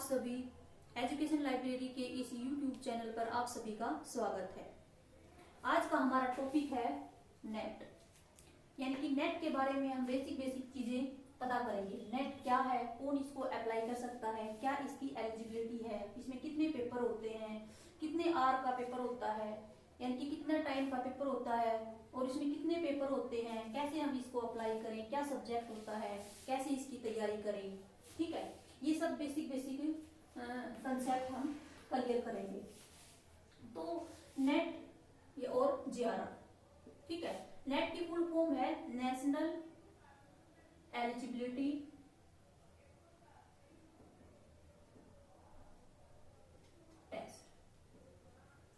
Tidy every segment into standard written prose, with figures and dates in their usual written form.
सभी education library के इस YouTube चैनल पर आप सभी का स्वागत है। आज का हमारा टॉपिक है नेट, यानी कि नेट के बारे में हम बेसिक चीजें पता करेंगे। नेट क्या है, कौन इसको अप्लाई कर सकता है, क्या इसकी एलिजिबिलिटी है, इसमें कितने पेपर होते हैं, कितने आवर का पेपर होता है, यानी कि कितना टाइम का पेपर होता है और इसमें कितने पेपर होते हैं, कैसे हम इसको अप्लाई करें, क्या सब्जेक्ट होता है, कैसे इसकी तैयारी करें। ठीक है, ये सब बेसिक कंसेप्ट हम क्लियर करेंगे। तो नेट ये और जीआरएफ, ठीक है। नेट की फुल फॉर्म है national eligibility test,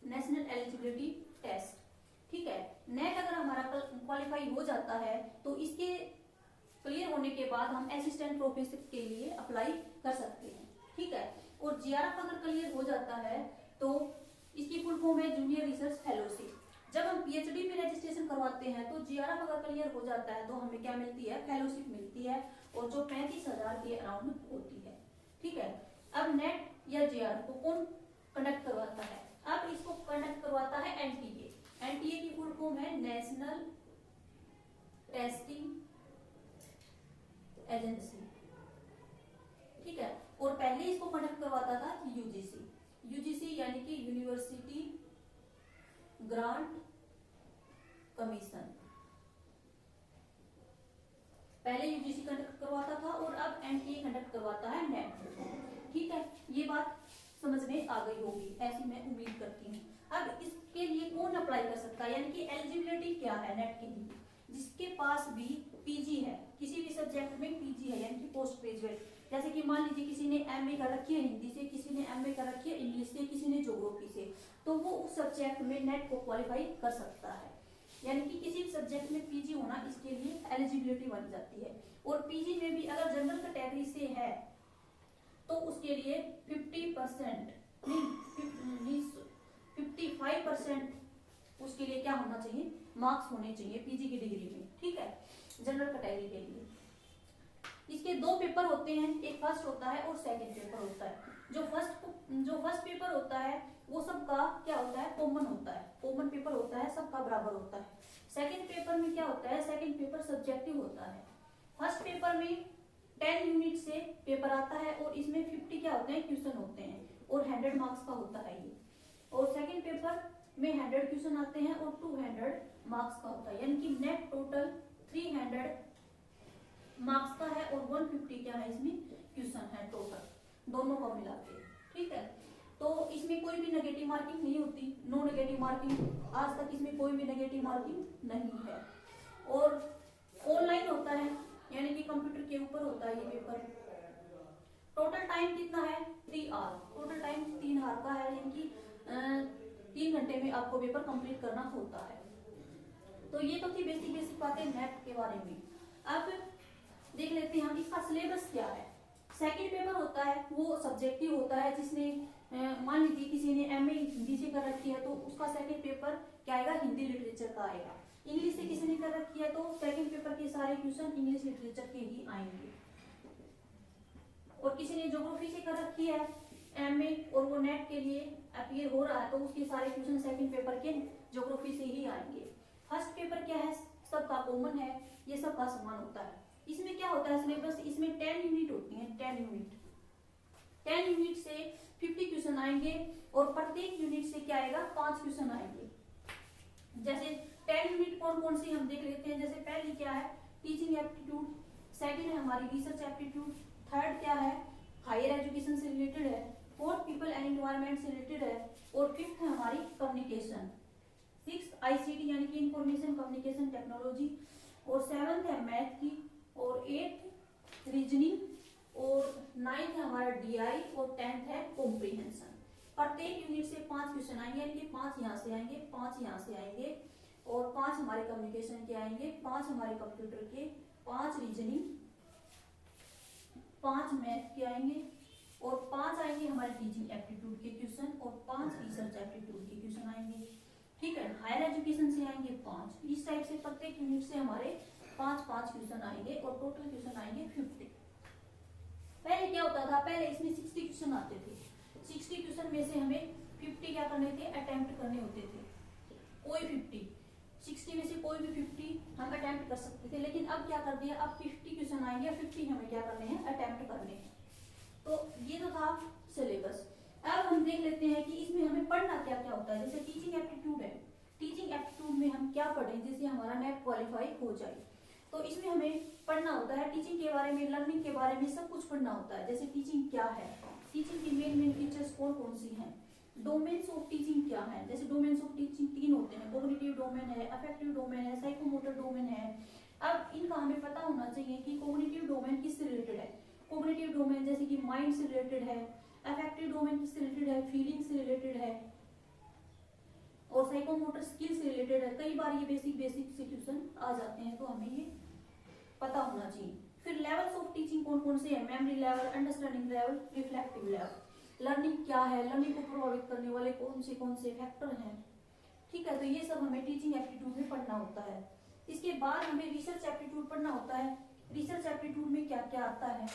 national eligibility test. ठीक है, नेट अगर हमारा क्वालिफाई हो जाता है तो इसके क्लियर होने के बाद हम असिस्टेंट प्रोफेसर के लिए अप्लाई कर सकते हैं। ठीक है, और जीआरएफ अगर क्लियर हो जाता है तो इसकी फुल फॉर्म है जूनियर रिसर्च फेलोशिप। जब हम पीएचडी में रजिस्ट्रेशन करवाते हैं तो जीआरएफ अगर क्लियर हो जाता है तो हमें क्या मिलती है, फेलोशिप मिलती है, और जो 35,000 के अराउंड होती है। ठीक है, अब नेट या जीआरएफ को कौन कंडक्ट करवाता है? अब इसको कंडक्ट करवाता है एनटीए। एनटीए की फुल फॉर्म है नेशनल टेस्टिंग एजेंसी। ठीक है, और पहले इसको कंडक्ट करवाता था यूजीसी। यूजीसी यानी कि यूनिवर्सिटी ग्रांट कमीशन। पहले यूजीसी कंडक्ट करवाता था और अब एनटीए कंडक्ट करवाता है नेट। ठीक है, ये बात समझ में आ गई होगी, ऐसी मैं उम्मीद करती हूँ। अब इसके लिए कौन अप्लाई कर सकता है, यानी कि एलिजिबिलिटी क्या है नेट के लिए? जिसके पास भी पीजी है, किसी भी सब्जेक्ट में पीजी है, यानी कि पोस्ट ग्रेजुएट। जैसे कि मान लीजिए किसी ने एमए कर रखी है हिंदी से, किसी ने एमए कर रखी है इंग्लिश से, किसी ने ज्योग्राफी से, तो वो उस सब्जेक्ट में नेट को क्वालिफाई कर सकता है। यानी कि किसी भी सब्जेक्ट में पीजी होना इसके लिए एलिजिबिलिटी बन जाती है। और पीजी में भी अगर जनरल कैटेगरी से है तो उसके लिए 50% नहीं 55% उसके लिए क्या होना चाहिए, मार्क्स होने चाहिए पीजी की डिग्री में। ठीक है, जनरल कैटेगरी के लिए इसके दो पेपर होते हैं, एक फर्स्ट होता है और सेकंड पेपर होता है। जो फर्स्ट पेपर होता है वो सबका क्या होता है, कॉमन होता है, कॉमन पेपर होता है, सबका बराबर होता है। सेकंड पेपर में क्या होता है, सेकंड पेपर सब्जेक्टिव होता है। फर्स्ट पेपर में 10 यूनिट से पेपर आता है और इसमें 50 क्या होते हैं, क्वेश्चन होते हैं, और 100 मार्क्स का होता है ये। और सेकंड पेपर में 100 क्वेश्चन आते हैं और 200 मार्क्स का होता है, यानी कि नेट टोटल 300 मार्क्स का है और 150 क्या है, इसमें क्वेश्चन है टोटल, दोनों को मिला के। ठीक है, तो इसमें कोई भी नेगेटिव मार्किंग नहीं होती, नो नेगेटिव मार्किंग। आज तक इसमें कोई भी नेगेटिव मार्किंग नहीं है। और ऑनलाइन होता है, यानी कि कंप्यूटर के ऊपर होता है ये पेपर। टोटल टाइम कितना है, 3 आवर। टोटल टाइम 3 आवर का है, यानी कि 3 घंटे में आपको पेपर कंप्लीट करना होता है। तो ये तो थी बेसिक बातें नेट के बारे में। अब देख लेते हैं हम इसका सिलेबस क्या है। सेकंड पेपर होता है वो सब्जेक्टिव होता है, जिसने मान लीजिए किसी ने एमए हिंदी से कर रखी है तो उसका सेकंड पेपर क्या आएगा, हिंदी लिटरेचर का आएगा। इंग्लिश से किसी ने कर रखी है तो सेकंड पेपर के सारे क्वेश्चन इंग्लिश लिटरेचर के ही आएंगे। और किसी ने ज्योग्राफी से कर रखी है एमए और वो नेट के लिए अपीयर हो रहा है तो उसके सारे क्वेश्चन सेकंड पेपर के ज्योग्राफी से ही आएंगे। फर्स्ट पेपर क्या है, सबका कॉमन है, ये सबका समान होता है। इसमें क्या होता है सिलेबस, इसमें 10 यूनिट होती है, 10 यूनिट से 50 क्वेश्चन आएंगे और प्रत्येक यूनिट से क्या आएगा, 5 क्वेश्चन आएंगे। जैसे 10 यूनिट कौन कौन सी हम देख लेते हैं। जैसे पहली क्या है, टीचिंग एप्टीट्यूड, सेकंड है हमारी रिसर्च एप्टीट्यूड, थर्ड क्या है, हायर एजुकेशन से रिलेटेड है, फोर्थ पीपल एंड एनवायरमेंट से रिलेटेड है, और फिफ्थ है हमारी कम्युनिकेशन, सिक्स्थ आईसीटी यानी कि इंफॉर्मेशन कम्युनिकेशन टेक्नोलॉजी, और सेवंथ है मैथ की, और 8th रीजनिंग, और 9th है हमारा डीआई, और 10th है कॉम्प्रिहेंशन। प्रत्येक यूनिट से 5 क्वेश्चन आएंगे, यानी कि 5 यहाँ से आएंगे, 5 यहाँ से आएंगे, और 5 हमारे कम्युनिकेशन के आएंगे, 5 हमारे कंप्यूटर के, 5 रीजनिंग, 5 मैथ के आएंगे, और 5 आएंगे हमारे टीचिंग एप्टीट्यूड के क्वेश्चन, और 5 रिसर्च एप्टीट्यूड के क्वेश्चन आएंगे। ठीक है, हायर एजुकेशन से आएंगे 5। इस टाइप से प्रत्येक यूनिट से हमारे 5 क्वेश्चन आएंगे और टोटल क्वेश्चन आएंगे 50। पहले क्या होता था, पहले इसमें 60 क्वेश्चन आते थे। 60 क्वेश्चन में से हमें 50 क्या करने थे, अटेम्प्ट करने होते थे। कोई 60 में से कोई भी 50 हम अटेम्प्ट कर सकते थे। लेकिन अब क्या कर दिया, अब 50 क्वेश्चन आएंगे, 50 हमें क्या करने हैं, अटेम्प्ट करने हैं। तो ये तो था सिलेबस। अब हम देख लेते हैं कि इसमें हमें पढ़ना क्या क्या होता है। जैसे टीचिंग एप्टीट्यूड है, टीचिंग एप्टीट्यूड में हम क्या पढ़ें जिससे हमारा नेट क्वालिफाई हो जाए। तो इसमें हमें पढ़ना होता है टीचिंग के बारे में, लर्निंग के बारे में, सब कुछ पढ़ना होता है। जैसे टीचिंग क्या है, टीचिंग की मेन फीचर्स कौन कौन सी हैं, डोमेन्स ऑफ टीचिंग क्या है। जैसे डोमेन्स ऑफ टीचिंग 3 होते हैं, कॉग्निटिव डोमेन है, अफेक्टिव डोमेन है, साइकोमोटर डोमेन है। अब इनका हमें पता होना चाहिए कि कॉग्निटिव डोमेन किससे रिलेटेड है। कॉग्निटिव डोमेन जैसे कि माइंड से रिलेटेड है, अफेक्टिव डोमेन किससे रिलेटेड है, फीलिंग से रिलेटेड है, और साइकोमोटर स्किल से रिलेटेड है। कई बार ये बेसिक से क्वेश्चन आ जाते हैं, तो हमें ये पता होना चाहिए। फिर लेवल्स ऑफ टीचिंग कौन कौन से हैं, memory level, understanding level, reflective level. Learning क्या है, लर्निंग को प्रभावित करने वाले कौन से फैक्टर हैं। ठीक है, तो ये सब हमें टीचिंग एप्टीट्यूड में पढ़ना होता है। इसके बाद हमें रिसर्च एप्टीट्यूड पढ़ना होता है। रिसर्च एप्टीट्यूड में क्या क्या आता है,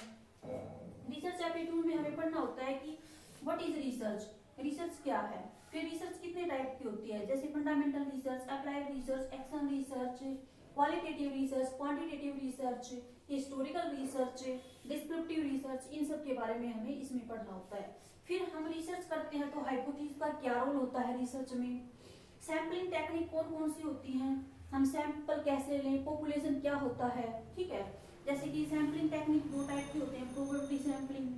रिसर्च एप्टीट्यूड में हमें पढ़ना होता है कि व्हाट इज रिसर्च, रिसर्च क्या है। फिर रिसर्च कितने टाइप की होती है, जैसे fundamental research, applied research, action research, qualitative research, quantitative research, historical research, descriptive research, इन सब के बारे में हमें इसमें पढ़ना होता है। फिर हम रिसर्च करते हैं तो हाइपोथेसिस का क्या रोल होता है रिसर्च में। सैम्पलिंग टेक्निक कौन कौन सी होती हैं, हम सैंपल कैसे लें, पॉपुलेशन क्या होता है। ठीक है, जैसे कि सैम्पलिंग टेक्निक 2 टाइप की होते हैं, probability sampling,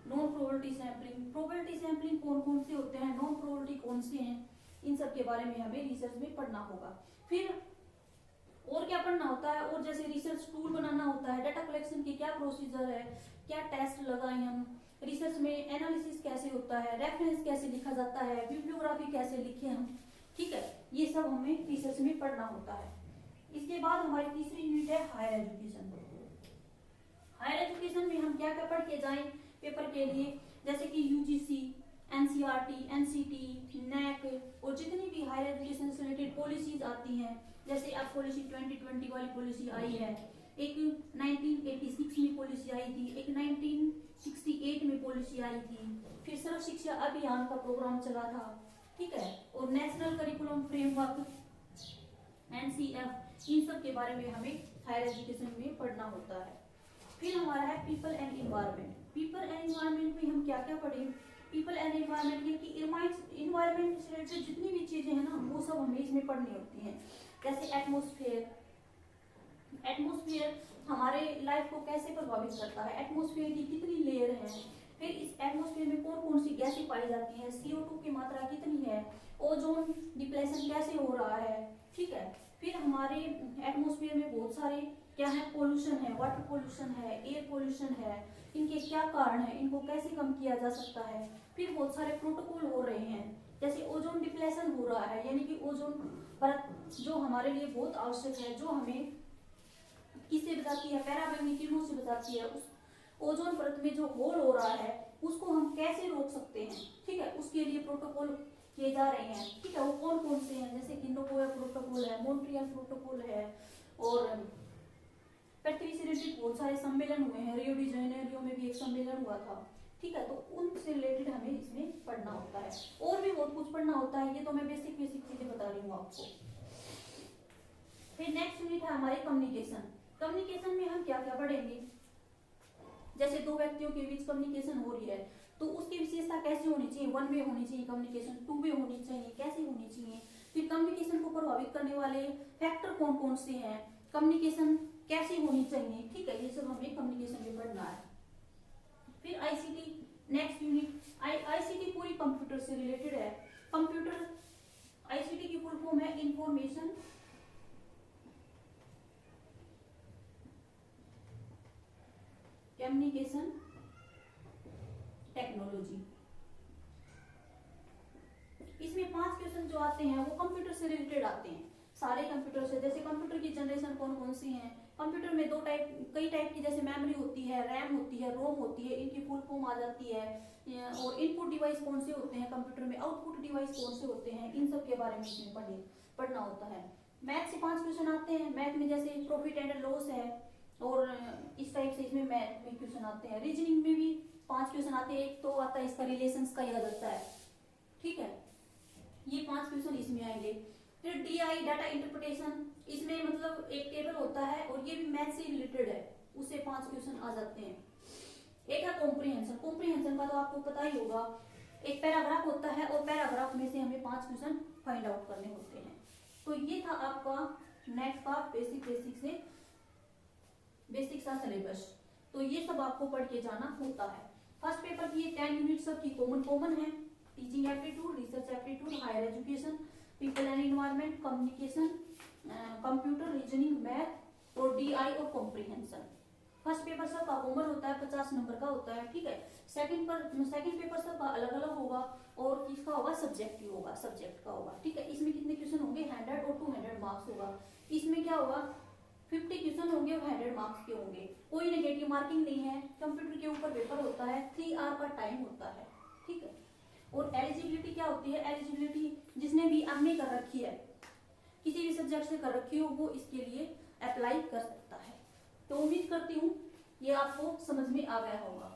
non probability sampling. Probability sampling कौन कौन से होते हैं, नॉन प्रोबेबिलिटी कौन से हैं, इन सब के बारे में हमें रिसर्च में पढ़ना होगा। फिर और क्या पढ़ना होता है, और जैसे रिसर्च टूल बनाना होता है, डाटा कलेक्शन की क्या प्रोसीजर है, क्या टेस्ट लगाए हम, रिसर्च में एनालिसिस कैसे होता है, रेफरेंस कैसे लिखा जाता है, बिब्लियोग्राफी कैसे लिखे हम। ठीक है, ये सब हमें रिसर्च में पढ़ना होता है। इसके बाद हमारी तीसरी यूनिट है हायर एजुकेशन। हायर एजुकेशन में हम क्या क्या पढ़ के जाएं पेपर के लिए, जैसे कि यूजीसी, एनसीईआरटी, एनसीटी, नेक, और जितनी भी हायर एजुकेशन से रिलेटेड पॉलिसीज आती हैं। जैसे अब पॉलिसी 2020 वाली पॉलिसी आई है, एक 1986 में पॉलिसी आई थी, एक 1968 में पॉलिसी आई थी, फिर सर्व शिक्षा अभियान का प्रोग्राम चला था। ठीक है, और नेशनल करिकुलम फ्रेमवर्क NCF, इन सब के बारे में हमें हायर एजुकेशन में पढ़ना होता है। फिर हमारा है people and environment. People and environment में हम क्या क्या पढ़ें, पीपल एंड इन्वायरमेंट की इन्वायरमेंट से रिलेटेड जितनी भी चीजें हैं ना, वो सब हमें इसमें पढ़नी होती हैं। जैसे एटमॉस्फेयर, एटमॉस्फेयर हमारे लाइफ को कैसे प्रभावित करता है, एटमॉस्फेयर की कितनी लेयर है, फिर इस एटमॉस्फेयर में कौन कौन सी गैसें पाई जाती हैं, CO2 की मात्रा कितनी है, ओजोन डिप्लेशन कैसे हो रहा है। ठीक है, फिर हमारे एटमॉस्फेयर में बहुत सारे क्या है, पोल्यूशन है, वाटर पोल्यूशन है, एयर पोल्यूशन है, इनके क्या कारण है, इनको कैसे कम किया जा सकता है। फिर बहुत सारे प्रोटोकॉल हो रहे हैं, जैसे ओजोन डिप्लेशन हो रहा है, यानी कि ओजोन परत जो हमारे लिए बहुत आवश्यक है, जो हमें किससे बचाती है, पैराबैंगनी किरणों से बचाती है। उस ओजोन परत में जो होल हो रहा है उसको हम कैसे रोक सकते हैं। ठीक है, उसके लिए प्रोटोकॉल किए जा रहे हैं। ठीक है, वो कौन कौन से हैं, जैसे कि नगोया प्रोटोकॉल है, मॉन्ट्रियल प्रोटोकॉल है, और पृथ्वी से रिलेटेड बहुत सारे सम्मेलन हुए हैं, रियो डी जेनेरियो में भी एक सम्मेलन हुआ था। ठीक है, तो उनसे रिलेटेड हमें इसमें पढ़ना होता है, और भी बहुत कुछ पढ़ना होता है। ये तो मैं बेसिक चीजें बता रही हूँ आपको। फिर नेक्स्ट यूनिट है हमारी कम्युनिकेशन। कम्युनिकेशन में हम क्या क्या पढ़ेंगे, जैसे दो व्यक्तियों के बीच कम्युनिकेशन हो रही है तो उसकी विशेषता कैसे होनी चाहिए, 1 वे होनी चाहिए कम्युनिकेशन, 2 वे होनी चाहिए, कैसे होनी चाहिए। फिर कम्युनिकेशन को प्रभावित करने वाले फैक्टर कौन कौन से हैं, कम्युनिकेशन कैसी होनी चाहिए। ठीक है, ये सब हमें कम्युनिकेशन में पढ़ना है। फिर आईसीटी नेक्स्ट यूनिट, आईसीटी पूरी कंप्यूटर से रिलेटेड है। कंप्यूटर आईसीटी की फुल फॉर्म है इंफॉर्मेशन कम्युनिकेशन टेक्नोलॉजी। इसमें 5 क्वेश्चन जो आते हैं वो कंप्यूटर से रिलेटेड आते हैं, सारे कंप्यूटर से। जैसे कंप्यूटर की जनरेशन कौन कौन सी है, कंप्यूटर में कई टाइप की, जैसे मेमोरी होती है, रैम होती है, रोम होती है, इनकी फुल फॉर्म आ जाती है। और इनपुट डिवाइस कौन से होते हैं कंप्यूटर में, आउटपुट डिवाइस कौन से होते हैं, इन सब के बारे में इसमें पढ़ना होता है। मैथ से 5 क्वेश्चन आते हैं। मैथ में जैसे प्रॉफिट एंड लॉस है, और इस टाइप से इसमें मैथ में क्वेश्चन आते हैं, रीजनिंग में भी 5 क्वेश्चन आते हैं। एक तो आता है इसका रिलेशंस का याद आता है, ठीक है, ये 5 क्वेश्चन इसमें आएंगे। फिर DI डाटा इंटरप्रिटेशन, इसमें मतलब एक टेबल होता है और ये भी मैथ से रिलेटेड है, उससे 5 क्वेश्चन आ जाते हैं। एक है कॉम्प्रिहेंशन, कॉम्प्रिहेंशन का तो आपको पता ही होगा, एक पैराग्राफ होता है और पैराग्राफ में से हमें 5 क्वेश्चन फाइंड आउट करने होते हैं। तो ये था आपका नेट का बेसिक सा सिलेबस। तो ये सब आपको पढ़ के जाना होता है। फर्स्ट पेपर की 10 यूनिट सबकी कॉमन है, teaching aptitude, research aptitude, higher education, people and environment, communication, computer, reasoning, math और DI और कॉम्प्रिहेंशन। फर्स्ट पेपर सबका कॉमन होता है, 50 नंबर का होता है, ठीक है। सेकंड पेपर सबका अलग अलग होगा और किसका होगा, सब्जेक्टिव होगा, सब्जेक्ट का होगा, ठीक है। इसमें कितने क्वेश्चन होंगे, 100 और 200 मार्क्स होगा। इसमें क्या होगा, 50 क्वेश्चन होंगे और 100 मार्क्स के होंगे, कोई नेगेटिव मार्किंग नहीं है। कंप्यूटर के ऊपर पेपर होता है, 3 आवर का टाइम होता है, ठीक है। और एलिजिबिलिटी क्या होती है, एलिजिबिलिटी जिसने भी MA कर रखी है, किसी भी सब्जेक्ट से कर रखी हो, वो इसके लिए अप्लाई कर सकता है। तो उम्मीद करती हूँ ये आपको समझ में आ गया होगा।